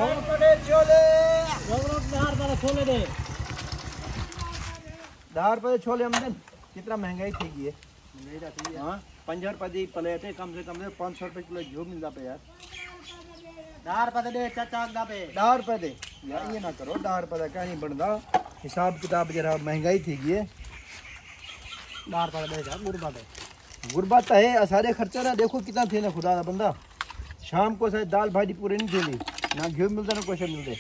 छोले दे 10 रुपए छोले हम कितना महंगाई थी गई है। हाँ 5 रुपए की प्लेट है, कम से कम 500 रुपए किलो घी मिलता पे यार। 10 रुपए दे चाचा दा पे 10 रुपए दे यार, ये ना करो 10 रुपए का क्या नहीं बनता हिसाब किताब जरा महंगाई थी गई है। 10 रुपए दे जा गुरबत है सारे खर्चा ना देखो कितना थे ना खुदा का बंदा। शाम को शायद दाल भाजी पूरी नहीं थी, ना घी मिलता ना कुछ मिलते।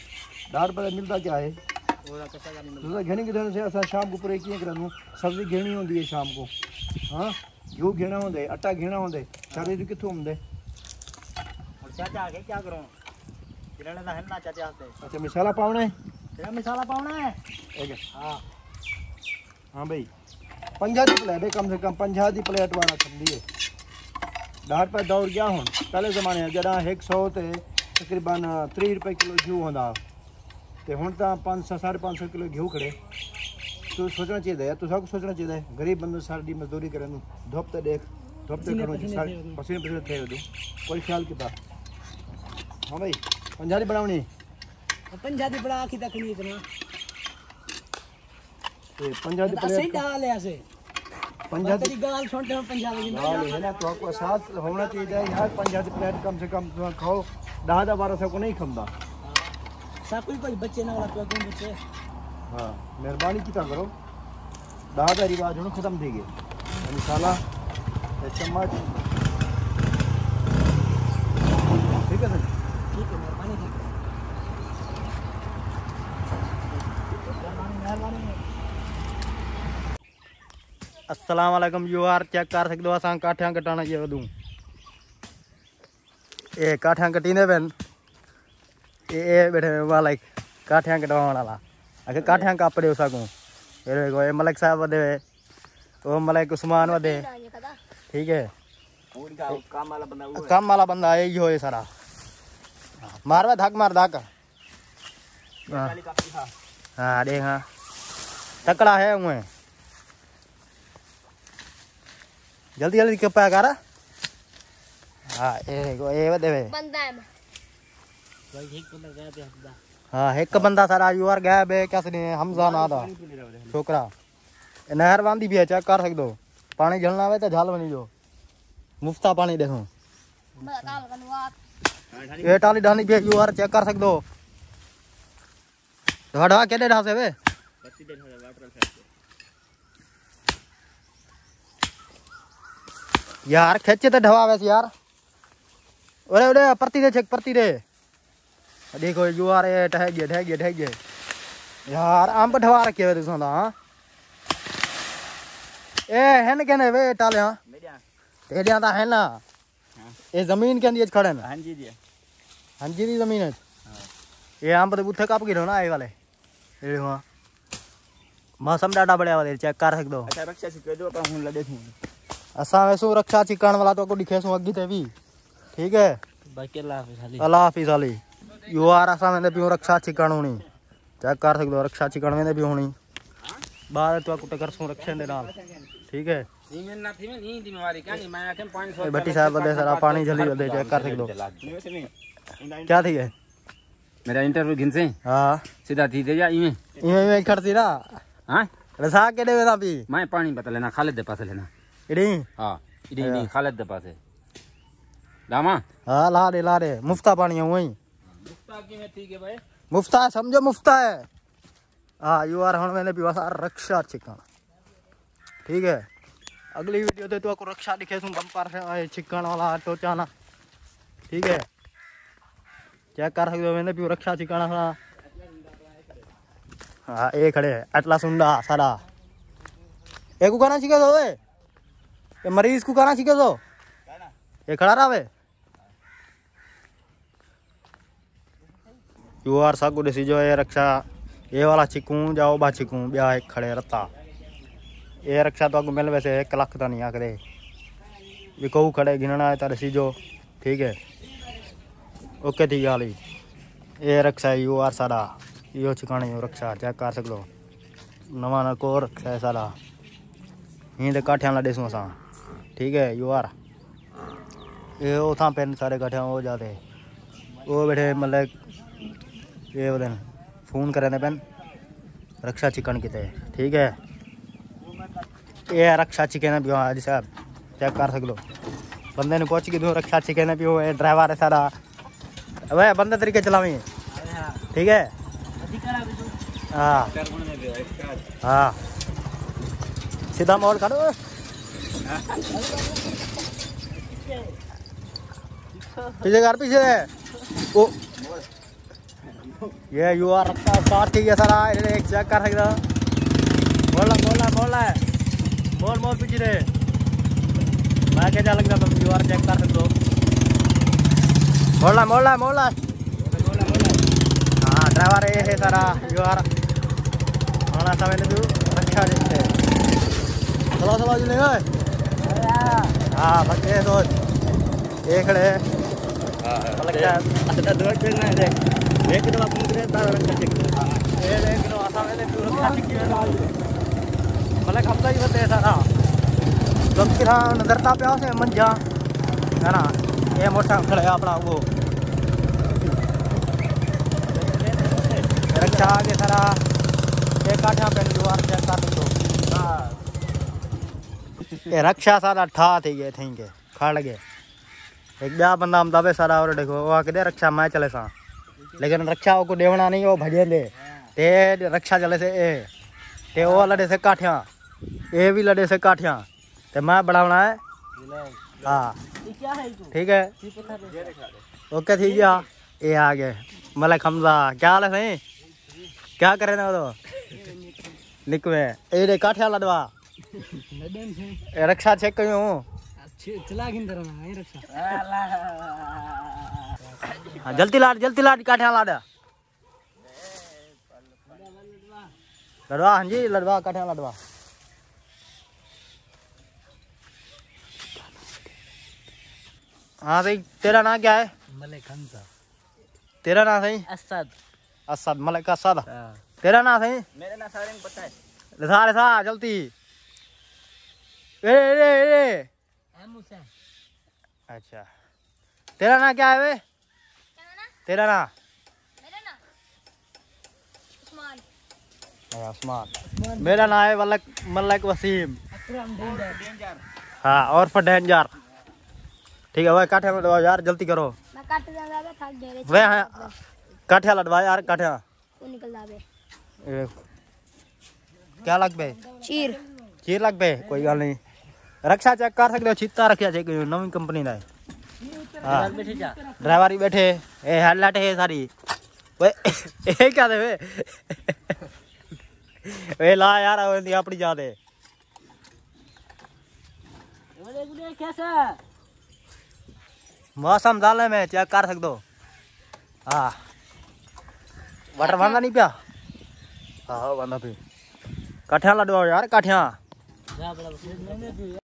10 रुपए मिलता क्या है घेनी की से अस शाम को पूरे किए करूँ सब्जी घेनी होंगी है शाम को। हाँ घी घेना होंगे आटा घेना होंगे शरीर कितों होंगे। चाचा आगे क्या करूं किराने दा है ना चाचा से। अच्छा मसाला पाउना है, तेरा मसाला पाउना है। हाँ हाँ भाई 50 की प्लेट है, कम से कम 50 की प्लेट वाला ठंडी है। 10 रुपए दौड़ गया हूँ पहले जमाने जरा 100 ते तकरीबन 30 रुपए किलो घी होंदा ते हुण तां 500 550 किलो घी खड़े। तू सोचना चाहिए तू सब सोचना चाहिए गरीब बंदे सारी मजदूरी करे धुप ते देख धुप ते खड़ो पसीने पसीने थे दो कोई ख्याल किता। हाँ भाई 50 की बनावनी 50 दी बड़ा आखी तक नहीं इतना ते 50 की प्लेट डाल ऐसे 50 तेरी गाल छोटे में 50 की गाल है ना तो आपको साथ होना चाहिए यार। 50 की प्लेट कम से कम खाओ 10 1200 को नहीं खमदा सब कोई बच्चे ना वाला कोई बच्चे। हाँ मेहरबानी कितना करो 10 का रिवाज हूँ खत्म थी गए। मसाला चम्मच ठीक है सर ठीक है मेहरबानी अस्सलाम वालेकुम यार चेक कर सकते हो असां काठियां कटाना ये वदू ये काठियां कटीने पेन ये बैठे वाला काठियां कटवाने वाला अगर काठियां कापड़े उसा को ये मलिक साहब वदे वो मलिक उस्मान वदे ठीक है। काम वाला बंदा यही हो सारा मारवा धक मार धक। हाँ देख हाँ तकड़ा है उन्हें जल्दी जल्दी कपा कर। हाँ ये वदे हाँ एक बंदा सारा यूआर गया बे क्या सनी हमजा ना दा छोकरा नहर बांधी भी है चेक कर सकते हो। पानी झलना आवे तो झाल बनी जो मुफ्ता पानी देखो ये टाली डानी भी यूआर चेक कर सकते हो। ढा केडे ढा से वे यार खेचे तो ढवा वैसे यार अरे अरे परती दे चेक परती दे देखो यूआर ये ठह गए यार अंब ढवा रखे हुए तुसा दा ए हैन कहने वे टालिया तेरिया दा है ना ये जमीन के अंदर खड़े ना। हां जी दी जमीन है ये अंब तो बुथे कप गिरो ना आए वाले ये हां मौसम डाटा बढ़िया वाले चेक कर सकदो। अच्छा रक्षा सिक्के दो अपन हुन लगे थू असा वैसो रक्षा चिकन वाला तो को दिखे सो अगी ते भी ठीक है। बाकी अल्लाह हाफिज अली यू आर असा में भी रक्षा चिकन होनी चेक कर सकते हो। रक्षा चिकन में भी होनी बाद तो कुछ कर सो रक्षे दे नाल ठीक है। भट्टी साहब बदे सारा पानी जल्दी बदे चेक कर सकते हो क्या थी है मेरा इंटरव्यू घिन से हां सीधा थी दे जा इमे इमे खड़ती ना। हां रसा केडे वेदा पी मैं पानी बता लेना खालिद दे पास लेना इडी हां इडी नहीं खालिद दे पास दामा हां ला दे मुफ्ता पानी है वही मुफ्ता की में ठीक है भाई मुफ्ता समझो मुफ्ता है। हाँ यू आर हम मैंने भी वसा रक्षा चिकन ठीक है। अगली वीडियो तो आपको रक्षा दिखे सुन बम्पर से चिकन वाला टोचाना ठीक है। चेक कर सकते हो मैंने भी रक्षा चिकन सा हाँ ये खड़े अटला सुंडा सारा एक को कहना सीखे दो ये मरीज को कहना सीखे दो ये खड़ा रहा वे यू आर सागु देसी जो है रक्षा ये वाला चिकू जाओ बा चिकू ब्याह एक खड़े रता ये रक्षा तो अगू मिल वैसे 1 लाख तो नहीं आखदे भी कहू खड़े गिनना है तो देसी जो ठीक है। ओके ठीक है ये रक्षा यू आर सारा यो चिकाने यो रक्षा चेक कर सकते हो नवा ना को रक्षा है सारा यहीं तो काठियां ला देसूँ असा ठीक है। यू आर ये उथा पेन सारे काठियां हो जाते वो बैठे मतलब ये दिन फोन करें पेन रक्षा चिकन किते ठीक है ये रक्षा चिकन पियो हाजी साहब चेक कर सक लो बंदे ने पहुंच के दो रक्षा चिकन पियो ड्राइवर है सारा वह बंदे तरीके चलावी ठीक है हाँ हाँ सीधा मोड़ काटो पीछे कर पीछे ओ ये यू आर रखा स्टार्ट ठीक है सारा एक चेक कर सकता बोल पीछे रे मैं क्या लगता तुम यू आर चेक कर सकते हो मोला हाँ ड्राइवर ये है सारा यू आर माना समय तू रक्षा देते चलो जी नहीं हाँ बच्चे सोच एक खड़े एक दफा फोन करे तारा रक्षा चेक ये देख लो आसा में तू रक्षा चेक मतलब हमला ही बते सारा तुम किरा नजरता पे से मंजा है ना ये मोटरसाइकिल खड़े अपना वो रक्षा आगे सारा एक काठा पे दीवार चेक कर दो ये रक्षा सारा ठा थी गए थे के खड़ गए एक बया बंदा हम दबे सारा और देखो वो आके रक्षा मैं चले सा लेकिन रक्षा को देवना नहीं वो भजे दे ते रक्षा चले से ए ते वो लड़े से काठिया ये भी लड़े से काठिया ते मैं बढ़ावना है हाँ ठीक है ओके ठीक है ये आ गए मलिक हमजा क्या हाल है सही क्या करे ना तो लिखवे ये काठिया लड़वा रक्षा चेक क्यों चला रक्षा हाँ जल्दी लाड काठिया लाड लड़वा हाँ जी लड़वा काठिया लड़वा हाँ सही तेरा नाम क्या है मलिक हमजा तेरा नाम सही असद मलिक असद तेरा नाम सही मेरा नाम सारे को पता है लिसा जल्दी ए अच्छा तेरा नाम क्या है वे तेरा नाम उस्मान मेरा नाम है मलिक वसीम हाँ और फॉर डेंजर ठीक है वह काठिया लड़वा यार जल्दी करो मैं काट देंगा बे थक दे रे वे हाँ काठिया लड़वा यार काठिया तू निकल जाबे क्या लग पे चीर लग पे कोई गल नहीं रक्षा चेक कर सकते हो चीता रखा चेक नवी कंपनी का हाँ ड्राइवर ही बैठे ए हेडलाइट है सारी वे ए क्या दे वे ला यार अपनी जा दे कैसा मौसम डाले में चेक कर सकते हो हाँ वाटर बंदा नहीं पिया हाँ बंदा पे काठिया लड़वाओ यार काठिया